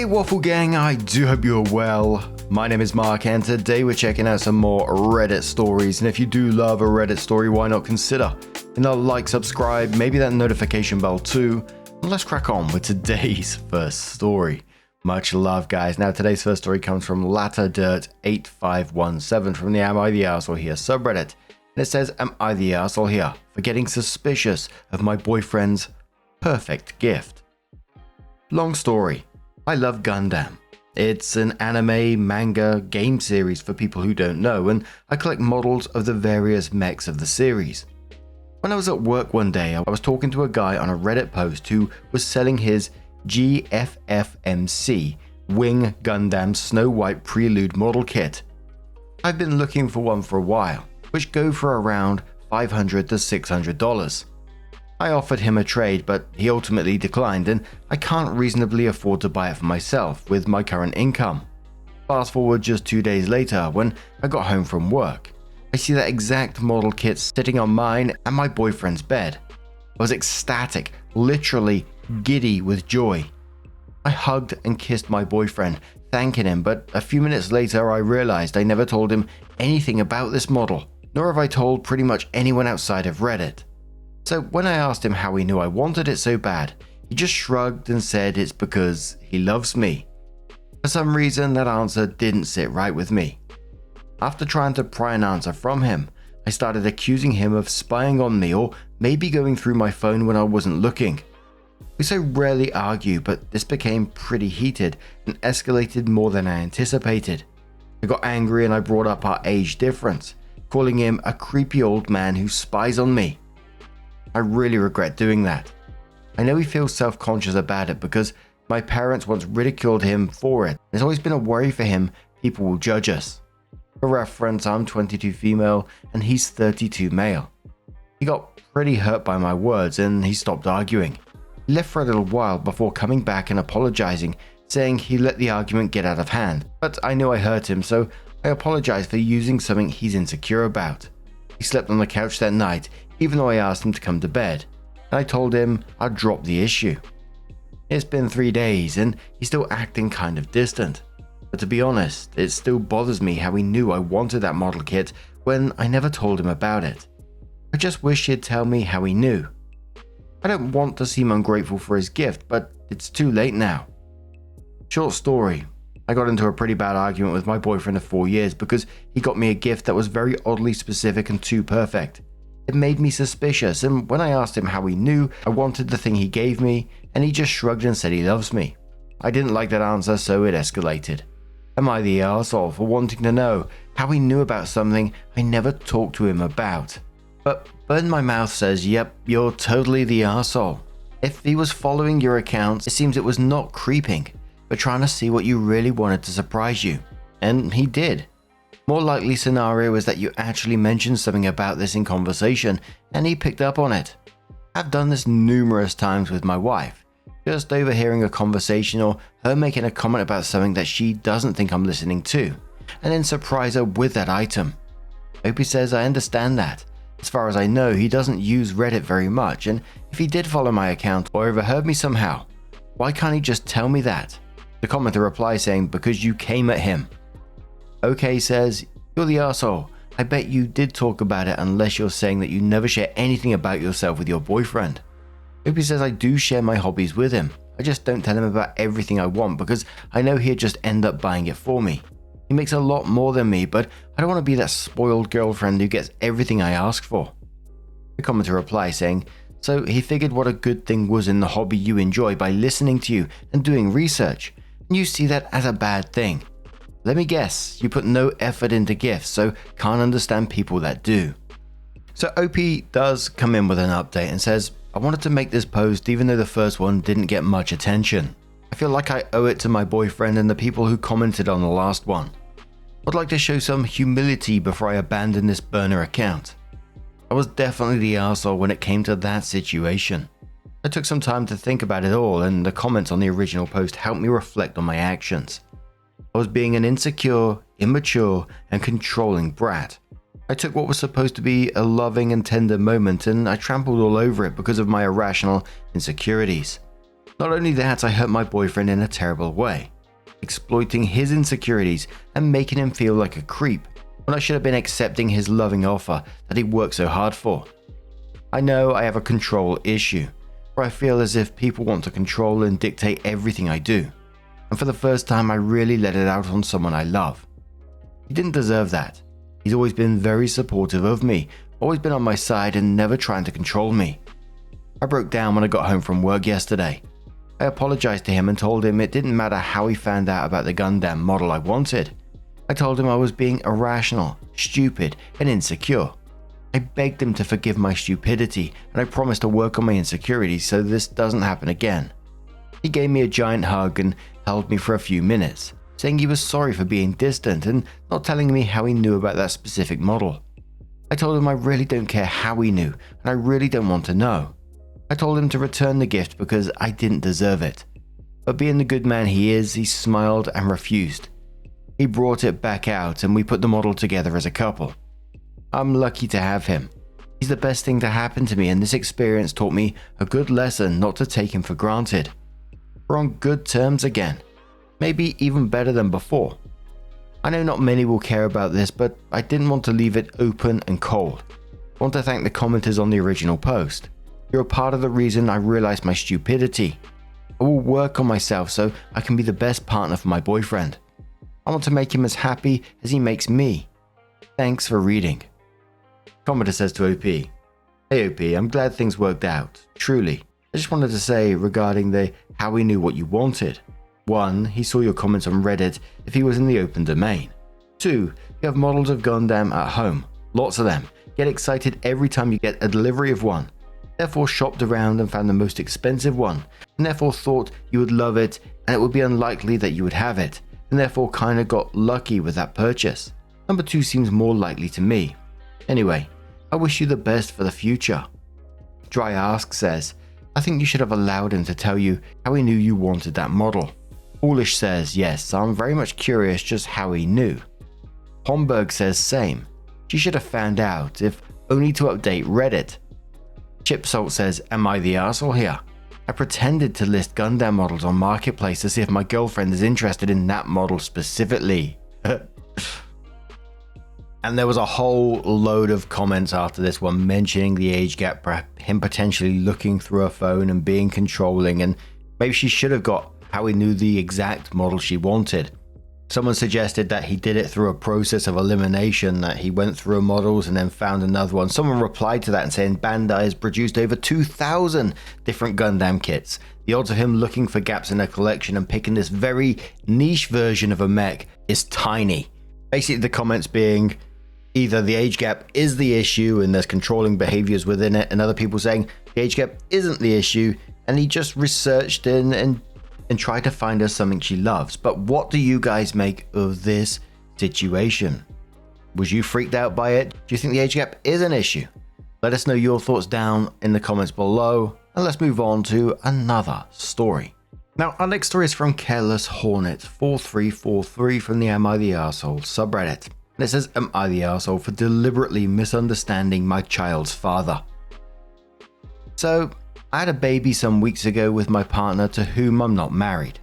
Waffle Gang, I do hope you're well. My name is Mark and today we're checking out some more Reddit stories, and if you do love a Reddit story, why not consider like, subscribe, maybe that notification bell too, and let's crack on with today's first story. Much love, guys. Now today's first story comes from LatterDirt8517 from the Am I the Arsehole Here subreddit, and it says, am I the arsehole here for getting suspicious of my boyfriend's perfect gift? Long story. I love Gundam. It's an anime, manga, game series for people who don't know, and I collect models of the various mechs of the series. When I was at work one day, I was talking to a guy on a Reddit post who was selling his GFFMC Wing Gundam Snow White Prelude model kit. I've been looking for one for a while, which go for around $500 to $600. I offered him a trade, but he ultimately declined, and I can't reasonably afford to buy it for myself with my current income. Fast forward just 2 days later, when I got home from work, I see that exact model kit sitting on mine and my boyfriend's bed. I was ecstatic, literally giddy with joy. I hugged and kissed my boyfriend, thanking him, but a few minutes later I realized I never told him anything about this model, nor have I told pretty much anyone outside of Reddit. So when I asked him how he knew I wanted it so bad, he just shrugged and said it's because he loves me. For some reason, that answer didn't sit right with me. After trying to pry an answer from him, I started accusing him of spying on me or maybe going through my phone when I wasn't looking. We so rarely argue, but this became pretty heated and escalated more than I anticipated. I got angry and I brought up our age difference, calling him a creepy old man who spies on me. I really regret doing that. I know he feels self-conscious about it because my parents once ridiculed him for it. It's always been a worry for him people will judge us. For reference, I'm 22 female and he's 32 male. He got pretty hurt by my words and he stopped arguing. He left for a little while before coming back and apologizing, saying he let the argument get out of hand. But I knew I hurt him, so I apologized for using something he's insecure about. He slept on the couch that night, even though I asked him to come to bed, and I told him I'd drop the issue. It's been 3 days and he's still acting kind of distant. But to be honest, it still bothers me how he knew I wanted that model kit when I never told him about it. I just wish he'd tell me how he knew. I don't want to seem ungrateful for his gift, but it's too late now. Short story. I got into a pretty bad argument with my boyfriend of 4 years because he got me a gift that was very oddly specific and too perfect. It made me suspicious, and when I asked him how he knew I wanted the thing he gave me, and he just shrugged and said he loves me. I didn't like that answer, so it escalated. Am I the arsehole for wanting to know how he knew about something I never talked to him about? But Burn My Mouth says, yep, you're totally the arsehole. If he was following your accounts, it seems it was not creeping, but trying to see what you really wanted to surprise you. And he did. More likely scenario is that you actually mentioned something about this in conversation and he picked up on it. I've done this numerous times with my wife, just overhearing a conversation or her making a comment about something that she doesn't think I'm listening to, and then surprise her with that item. Opie says I understand that. As far as I know, he doesn't use Reddit very much, and if he did follow my account or overheard me somehow, why can't he just tell me that? The commenter replies saying, because you came at him. OK says, you're the arsehole. I bet you did talk about it unless you're saying that you never share anything about yourself with your boyfriend. Opie says I do share my hobbies with him. I just don't tell him about everything I want because I know he'd just end up buying it for me. He makes a lot more than me, but I don't want to be that spoiled girlfriend who gets everything I ask for. The commenter replies saying, so he figured what a good thing was in the hobby you enjoy by listening to you and doing research, and you see that as a bad thing. Let me guess, you put no effort into gifts, so can't understand people that do. So OP does come in with an update and says, I wanted to make this post even though the first one didn't get much attention. I feel like I owe it to my boyfriend and the people who commented on the last one. I'd like to show some humility before I abandon this burner account. I was definitely the arsehole when it came to that situation. I took some time to think about it all, and the comments on the original post helped me reflect on my actions. I was being an insecure, immature, and controlling brat. I took what was supposed to be a loving and tender moment and I trampled all over it because of my irrational insecurities. Not only that, I hurt my boyfriend in a terrible way. exploiting his insecurities and making him feel like a creep, when I should have been accepting his loving offer that he worked so hard for. I know I have a control issue, where I feel as if people want to control and dictate everything I do, and for the first time I really let it out on someone I love. He didn't deserve that. He's always been very supportive of me, always been on my side and never trying to control me. I broke down when I got home from work yesterday. I apologized to him and told him it didn't matter how he found out about the Gundam model I wanted. I told him I was being irrational, stupid, and insecure. I begged him to forgive my stupidity, and I promised to work on my insecurities so this doesn't happen again. He gave me a giant hug and held me for a few minutes, saying he was sorry for being distant and not telling me how he knew about that specific model. I told him I really don't care how he knew, and I really don't want to know. I told him to return the gift because I didn't deserve it. But being the good man he is, he smiled and refused. He brought it back out and we put the model together as a couple. I'm lucky to have him. He's the best thing to happen to me, and this experience taught me a good lesson not to take him for granted. We're on good terms again, maybe even better than before. I know not many will care about this, but I didn't want to leave it open and cold. I want to thank the commenters on the original post. You're a part of the reason I realized my stupidity. I will work on myself so I can be the best partner for my boyfriend. I want to make him as happy as he makes me. Thanks for reading. Commenter says to OP, "Hey OP, I'm glad things worked out. Truly. I just wanted to say regarding the how he knew what you wanted. 1. He saw your comments on Reddit if he was in the open domain. 2. You have models of Gundam at home. Lots of them. Get excited every time you get a delivery of one. Therefore shopped around and found the most expensive one, and therefore thought you would love it and it would be unlikely that you would have it, and therefore kinda got lucky with that purchase. Number 2 seems more likely to me. Anyway, I wish you the best for the future." Dry Ask says, "I think you should have allowed him to tell you how he knew you wanted that model." Foolish says, "Yes, I'm very much curious just how he knew." Homburg says, "Same. She should have found out, if only to update Reddit." Chipsalt says, "Am I the arsehole here? I pretended to list Gundam models on Marketplace to see if my girlfriend is interested in that model specifically." And there was a whole load of comments after this one mentioning the age gap, him potentially looking through her phone and being controlling, and maybe she should have got how he knew the exact model she wanted. Someone suggested that he did it through a process of elimination, that he went through models and then found another one. Someone replied to that and saying Bandai has produced over 2,000 different Gundam kits. The odds of him looking for gaps in a collection and picking this very niche version of a mech is tiny. Basically the comments being either the age gap is the issue and there's controlling behaviors within it, and other people saying the age gap isn't the issue and he just researched and try to find her something she loves. But what do you guys make of this situation? Was you freaked out by it? Do you think the age gap is an issue? Let us know your thoughts down in the comments below, and let's move on to another story. Now, our next story is from Careless Hornet 4343 from the Am I the Arsehole subreddit. And it says, "Am I the arsehole for deliberately misunderstanding my child's father?" So, I had a baby some weeks ago with my partner to whom I'm not married.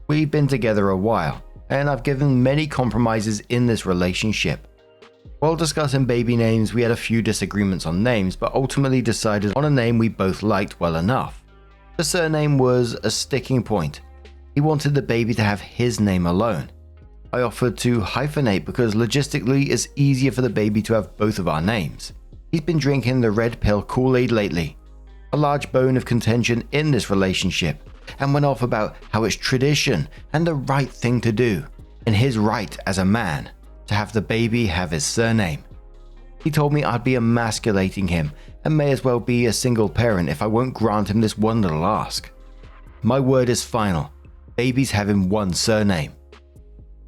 We've been together a while, and I've given many compromises in this relationship. While discussing baby names, we had a few disagreements on names, but ultimately decided on a name we both liked well enough. The surname was a sticking point. He wanted the baby to have his name alone. I offered to hyphenate because logistically it's easier for the baby to have both of our names. He's been drinking the red pill Kool-Aid lately. A large bone of contention in this relationship, and went off about how it's tradition and the right thing to do, and his right as a man to have the baby have his surname. He told me I'd be emasculating him and may as well be a single parent if I won't grant him this one little ask. My word is final. Babies having one surname.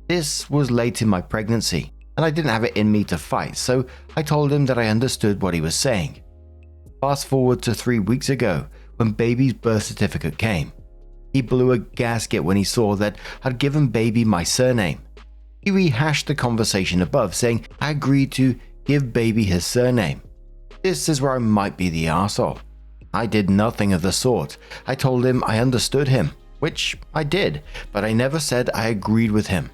This was late in my pregnancy, and I didn't have it in me to fight, so I told him that I understood what he was saying. Fast forward to 3 weeks ago when baby's birth certificate came. He blew a gasket when he saw that I'd given baby my surname. He rehashed the conversation above, saying I agreed to give baby his surname. This is where I might be the arsehole. I did nothing of the sort. I told him I understood him. which I did, but I never said I agreed with him.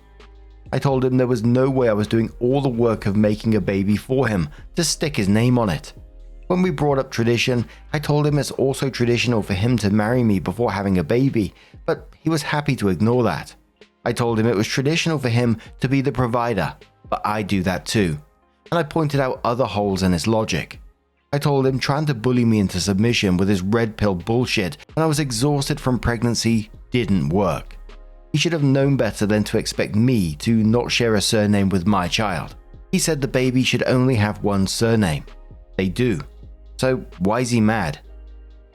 I told him there was no way I was doing all the work of making a baby for him to stick his name on it. When we brought up tradition, I told him it's also traditional for him to marry me before having a baby, but he was happy to ignore that. I told him it was traditional for him to be the provider, but I do that too. And I pointed out other holes in his logic. I told him trying to bully me into submission with his red pill bullshit when I was exhausted from pregnancy didn't work. He should have known better than to expect me to not share a surname with my child. He said the baby should only have one surname. They do. So why is he mad?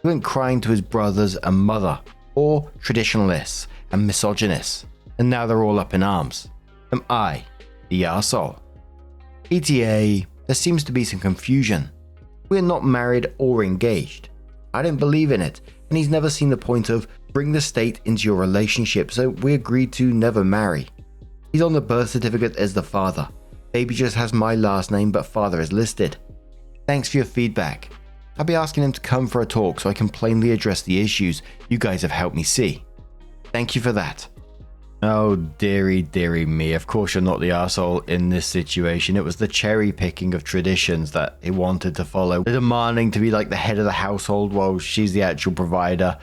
He went crying to his brothers and mother, all traditionalists and misogynists, and now they're all up in arms. Am I the arsehole? ETA, there seems to be some confusion. We're not married or engaged. I don't believe in it, and he's never seen the point of bring the state into your relationship, so we agreed to never marry. He's on the birth certificate as the father. Baby just has my last name, but father is listed. Thanks for your feedback. I'll be asking him to come for a talk so I can plainly address the issues you guys have helped me see. Thank you for that. Oh, dearie me. Of course you're not the arsehole in this situation. It was the cherry picking of traditions that he wanted to follow. They're demanding to be like the head of the household while she's the actual provider.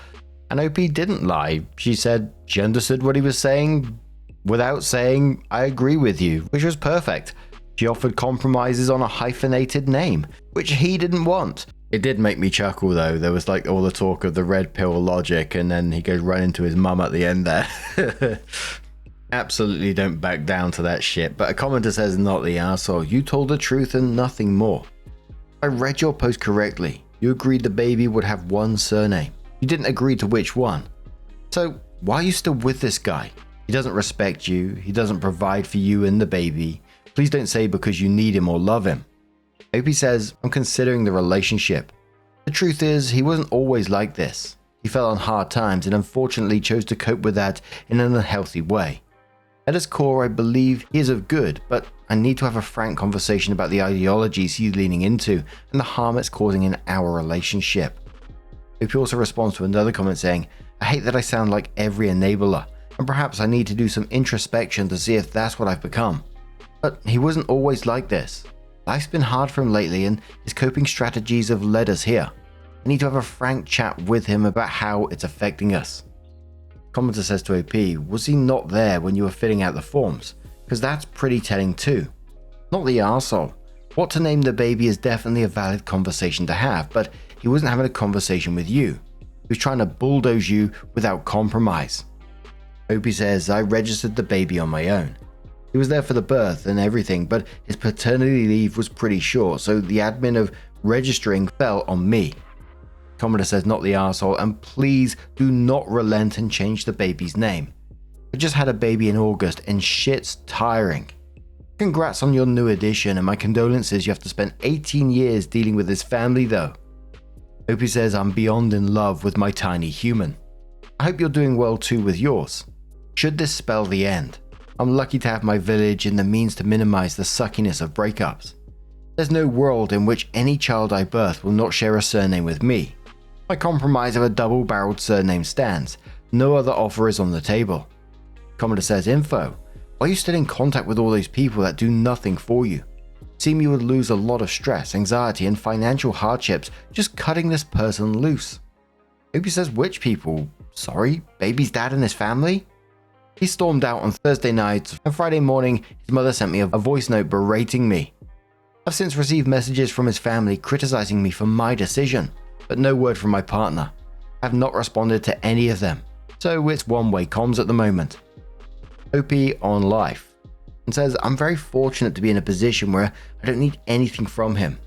And OP didn't lie. She said she understood what he was saying without saying, I agree with you, which was perfect. She offered compromises on a hyphenated name, which he didn't want. It did make me chuckle though. There was like all the talk of the red pill logic, and then he goes running to his mum at the end there. Absolutely don't back down to that shit. But a commenter says, not the arsehole. You told the truth and nothing more. I read your post correctly. You agreed the baby would have one surname. You didn't agree to which one. So why are you still with this guy? He doesn't respect you. He doesn't provide for you and the baby. Please don't say because you need him or love him. Opie says, I'm considering the relationship. The truth is, he wasn't always like this. He fell on hard times and unfortunately chose to cope with that in an unhealthy way. At his core, I believe he is of good, but I need to have a frank conversation about the ideologies he's leaning into and the harm it's causing in our relationship. Opie also responds to another comment saying, I hate that I sound like every enabler, and perhaps I need to do some introspection to see if that's what I've become. But he wasn't always like this. Life's been hard for him lately and his coping strategies have led us here. I need to have a frank chat with him about how it's affecting us. Commenter says to OP, was he not there when you were filling out the forms? Because that's pretty telling too. Not the arsehole. What to name the baby is definitely a valid conversation to have, but he wasn't having a conversation with you. He was trying to bulldoze you without compromise. OP says, I registered the baby on my own. He was there for the birth and everything, but his paternity leave was pretty short, so the admin of registering fell on me. Commenter says, not the arsehole, and please do not relent and change the baby's name. I just had a baby in August and shit's tiring. Congrats on your new addition, and my condolences you have to spend 18 years dealing with his family though. Opie says, I'm beyond in love with my tiny human. I hope you're doing well too with yours. Should this spell the end? I'm lucky to have my village and the means to minimize the suckiness of breakups. There's no world in which any child I birth will not share a surname with me. My compromise of a double-barreled surname stands. No other offer is on the table. Commenter says, info. Why are you still in contact with all those people that do nothing for you? Seem you would lose a lot of stress, anxiety, and financial hardships just cutting this person loose. Opie says, which people? Sorry, baby's dad and his family? He stormed out on Thursday night, and Friday morning his mother sent me a voice note berating me. I've since received messages from his family criticizing me for my decision, but no word from my partner. I have not responded to any of them, so it's one-way comms at the moment. OP on life, and says, I'm very fortunate to be in a position where I don't need anything from him.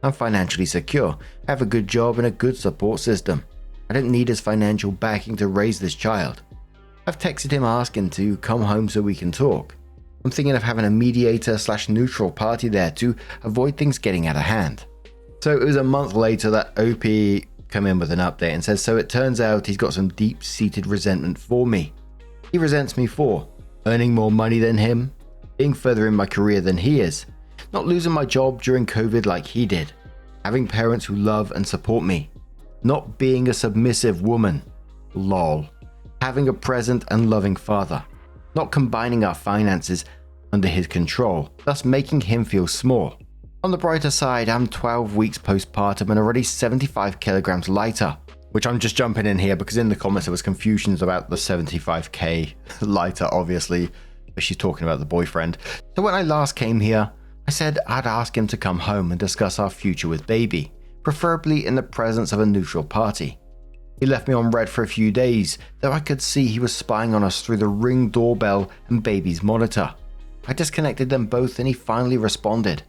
I'm financially secure, I have a good job and a good support system. I don't need his financial backing to raise this child. I've texted him asking to come home so we can talk. I'm thinking of having a mediator/neutral party there to avoid things getting out of hand. So it was a month later that OP came in with an update and says, so it turns out he's got some deep-seated resentment for me. He resents me for earning more money than him, being further in my career than he is, not losing my job during COVID like he did, having parents who love and support me, not being a submissive woman, lol, having a present and loving father, not combining our finances under his control, thus making him feel small. On the brighter side, I'm 12 weeks postpartum and already 75 kilograms lighter, which I'm just jumping in here because in the comments there was confusions about the 75k lighter, obviously, but she's talking about the boyfriend. So when I last came here, I said I'd ask him to come home and discuss our future with baby, preferably in the presence of a neutral party. He left me on red for a few days, though I could see he was spying on us through the Ring doorbell and baby's monitor. I disconnected them both and he finally responded.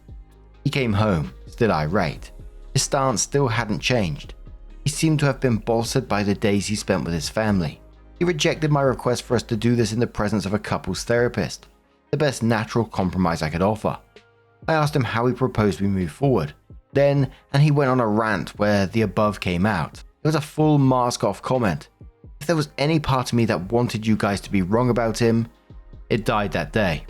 He came home, still irate. His stance still hadn't changed. He seemed to have been bolstered by the days he spent with his family. He rejected my request for us to do this in the presence of a couples therapist, the best natural compromise I could offer. I asked him how he proposed we move forward. Then, and he went on a rant where the above came out. It was a full mask-off comment. If there was any part of me that wanted you guys to be wrong about him, it died that day.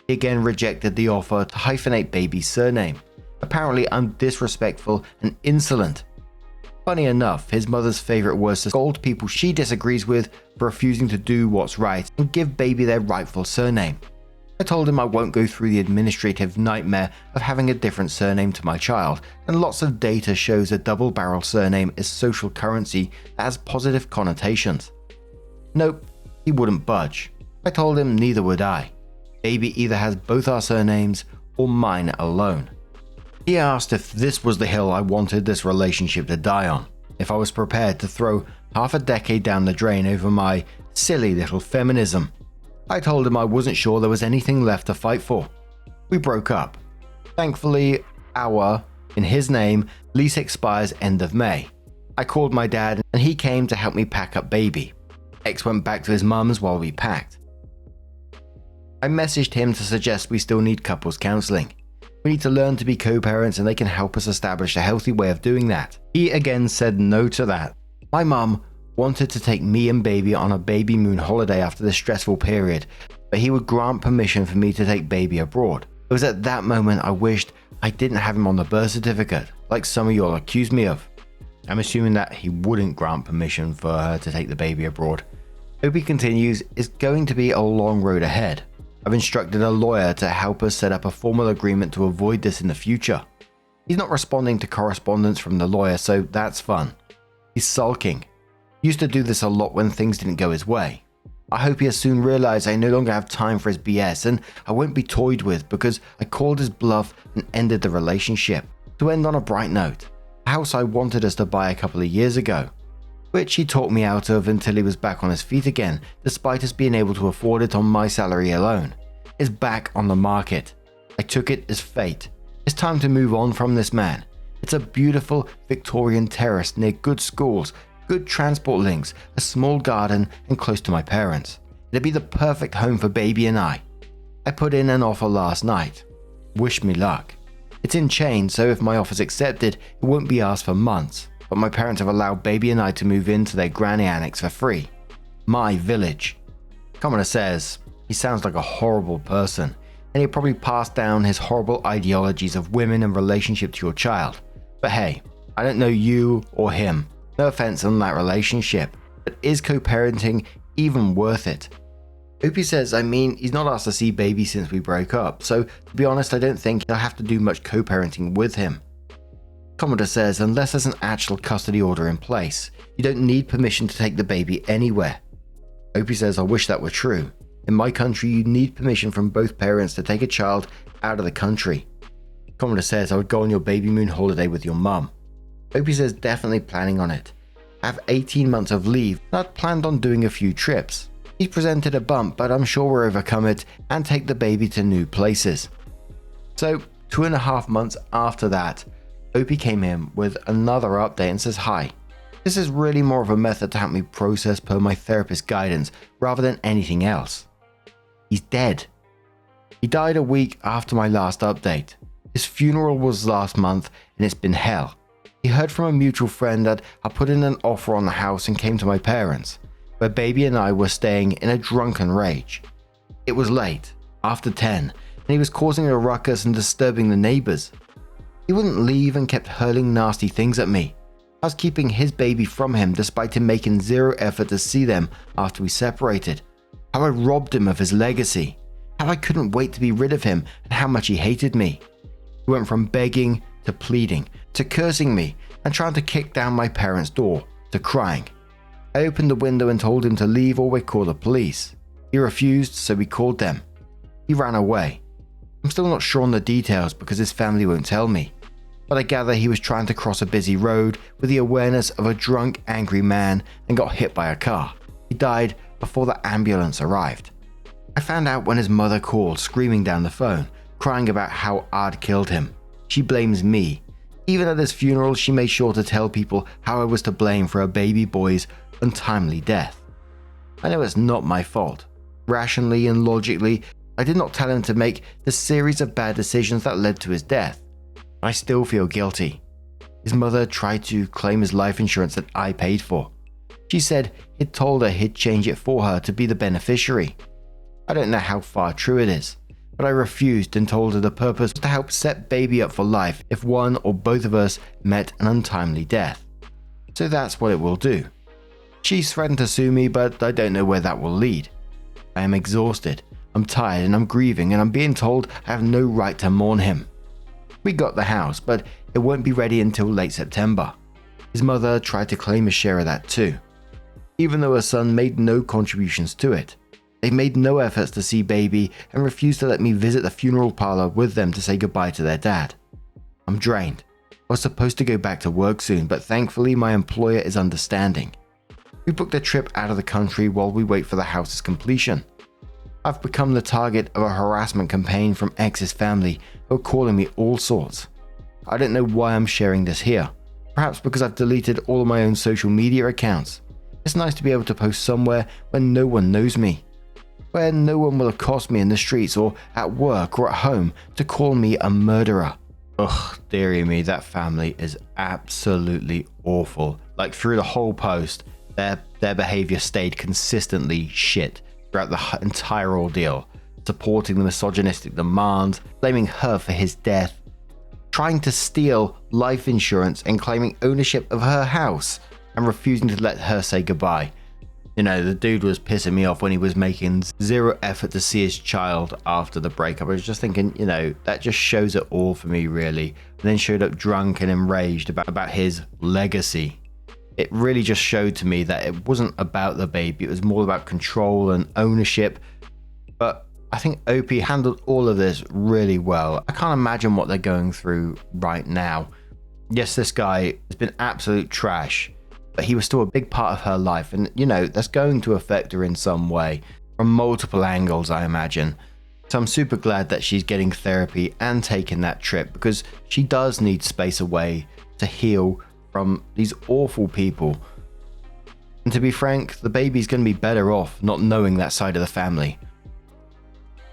He again rejected the offer to hyphenate baby's surname. Apparently I'm disrespectful and insolent. Funny enough, his mother's favorite was to scold people she disagrees with for refusing to do what's right and give baby their rightful surname. I told him I won't go through the administrative nightmare of having a different surname to my child, and lots of data shows a double-barrel surname is social currency that has positive connotations. Nope, he wouldn't budge. I told him neither would I. Baby either has both our surnames or mine alone. He asked if this was the hill I wanted this relationship to die on, if I was prepared to throw half a decade down the drain over my silly little feminism. I told him I wasn't sure there was anything left to fight for. We broke up. Thankfully, our, in his name, lease expires end of May. I called my dad and he came to help me pack up baby. X went back to his mum's while we packed. I messaged him to suggest we still need couples counseling. We need to learn to be co-parents and they can help us establish a healthy way of doing that. He again said no to that. My mum wanted to take me and baby on a baby moon holiday after this stressful period, but he would grant permission for me to take baby abroad. It was at that moment I wished I didn't have him on the birth certificate, like some of y'all accused me of. I'm assuming that he wouldn't grant permission for her to take the baby abroad. Opie continues, it's going to be a long road ahead. I've instructed a lawyer to help us set up a formal agreement to avoid this in the future. He's not responding to correspondence from the lawyer, so that's fun. He's sulking. He used to do this a lot when things didn't go his way. I hope he'll soon realize I no longer have time for his BS and I won't be toyed with because I called his bluff and ended the relationship. To end on a bright note, a house I wanted us to buy a couple of years ago, which he talked me out of until he was back on his feet again, despite us being able to afford it on my salary alone, is back on the market. I took it as fate. It's time to move on from this man. It's a beautiful Victorian terrace near good schools, good transport links, a small garden, and close to my parents. It'd be the perfect home for baby and I. I put in an offer last night. Wish me luck. It's in chain, so if my offer's accepted, it won't be asked for months. But my parents have allowed baby and I to move into their granny annex for free. My village. Commoner says, he sounds like a horrible person, and he'll probably pass down his horrible ideologies of women and relationship to your child. But hey, I don't know you or him. No offense on that relationship, but is co-parenting even worth it? Opie says, he's not asked to see baby since we broke up, so to be honest, I don't think he'll have to do much co-parenting with him. Commodore says, unless there's an actual custody order in place, you don't need permission to take the baby anywhere. Opie says, I wish that were true. In my country, you need permission from both parents to take a child out of the country. Commodore says, I would go on your baby moon holiday with your mum. Opie says, definitely planning on it. I have 18 months of leave and I'd planned on doing a few trips. He presented a bump, but I'm sure we'll overcome it and take the baby to new places. So, 2.5 months after that, Opie came in with another update and says, hi. This is really more of a method to help me process per my therapist's guidance rather than anything else. He's dead. He died a week after my last update. His funeral was last month and it's been hell. He heard from a mutual friend that I put in an offer on the house and came to my parents, where baby and I were staying in a drunken rage. It was late, after 10, and he was causing a ruckus and disturbing the neighbors. He wouldn't leave and kept hurling nasty things at me. I was keeping his baby from him despite him making zero effort to see them after we separated. How I robbed him of his legacy. How I couldn't wait to be rid of him and how much he hated me. He went from begging to pleading to cursing me and trying to kick down my parents' door to crying. I opened the window and told him to leave or we'd call the police. He refused, so we called them. He ran away. I'm still not sure on the details because his family won't tell me. But I gather he was trying to cross a busy road with the awareness of a drunk, angry man and got hit by a car. He died before the ambulance arrived. I found out when his mother called, screaming down the phone, crying about how I'd killed him. She blames me. Even at his funeral, she made sure to tell people how I was to blame for her baby boy's untimely death. I know it's not my fault. Rationally and logically, I did not tell him to make the series of bad decisions that led to his death. I still feel guilty. His mother tried to claim his life insurance that I paid for. She said he'd told her he'd change it for her to be the beneficiary. I don't know how far true it is, but I refused and told her the purpose was to help set baby up for life if one or both of us met an untimely death. So that's what it will do. She's threatened to sue me, but I don't know where that will lead. I am exhausted, I'm tired and I'm grieving and I'm being told I have no right to mourn him. We got the house, but it won't be ready until late September. His mother tried to claim a share of that too, even though her son made no contributions to it. They made no efforts to see baby and refused to let me visit the funeral parlor with them to say goodbye to their dad. I'm drained. I was supposed to go back to work soon, but thankfully my employer is understanding. We booked a trip out of the country while we wait for the house's completion. I've become the target of a harassment campaign from ex's family who are calling me all sorts. I don't know why I'm sharing this here. Perhaps because I've deleted all of my own social media accounts. It's nice to be able to post somewhere where no one knows me. Where no one will accost me in the streets or at work or at home to call me a murderer. Ugh, dearie me, that family is absolutely awful. Like through the whole post, their behavior stayed consistently shit throughout the entire ordeal, supporting the misogynistic demands, blaming her for his death, trying to steal life insurance and claiming ownership of her house, and refusing to let her say goodbye. You know, the dude was pissing me off when he was making zero effort to see his child after the breakup. I was just thinking, you know, that just shows it all for me, really. And then showed up drunk and enraged about his legacy. It really just showed to me that it wasn't about the baby, it was more about control and ownership. But I think OP handled all of this really well. I can't imagine what they're going through right now. Yes, this guy has been absolute trash, but he was still a big part of her life, and you know, that's going to affect her in some way, from multiple angles, I imagine. So I'm super glad that she's getting therapy and taking that trip, because she does need space away to heal from these awful people. And to be frank, the baby's going to be better off not knowing that side of the family.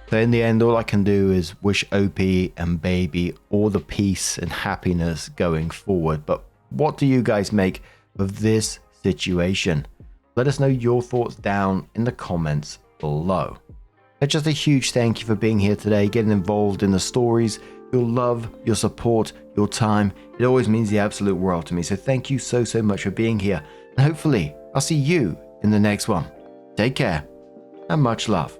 So in the end, all I can do is wish OP and baby all the peace and happiness going forward. But what do you guys make of this situation? Let us know your thoughts down in the comments below. But just a huge thank you for being here today, getting involved in the stories. Your love, your support, your time, it always means the absolute world to me. So thank you so much for being here. And hopefully I'll see you in the next one. Take care and much love.